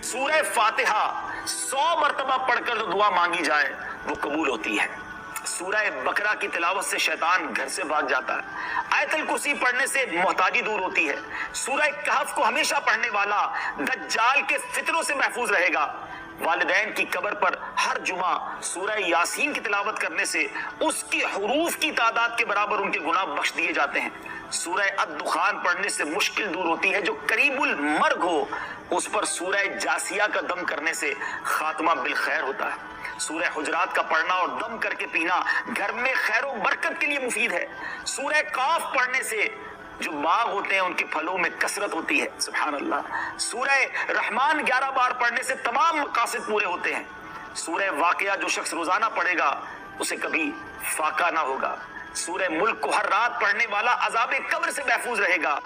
सूरह फातिहा 100 मरतबा पढ़कर जो दुआ मांगी जाए वो कबूल होती है। सूरह बकरा की तिलावत से शैतान घर से भाग जाता है। आयतल कुर्सी पढ़ने से मोहताजी दूर होती है। सूरह कहफ को हमेशा पढ़ने वाला दज्जाल के फितरों से महफूज रहेगा। वालिदैन की कब्र पर हर जुमा सूरह यासीन की तिलावत करने से उसकी हुरूफ की तादाद के बराबर उनके गुनाह बख्श दिए जाते हैं। सूरह अद-दुखान पढ़ने से मुश्किल दूर होती है। जो करीबुल मर्ग हो उस पर सूरह जासिया का दम करने से खात्मा बिल खैर होता है। सूरह हुजरात का पढ़ना और दम करके पीना घर में खैर और बरकत के लिए मुफीद है। सूरह काफ पढ़ने से जो बाग होते हैं उनके फलों में कसरत होती है। सुभान अल्लाह। सूरह रहमान 11 बार पढ़ने से तमाम मकासद पूरे होते हैं। सूरह वाक़िया जो शख्स रोजाना पढ़ेगा उसे कभी फाका ना होगा। सूरह मुल्क को हर रात पढ़ने वाला अज़ाब कब्र से महफूज रहेगा।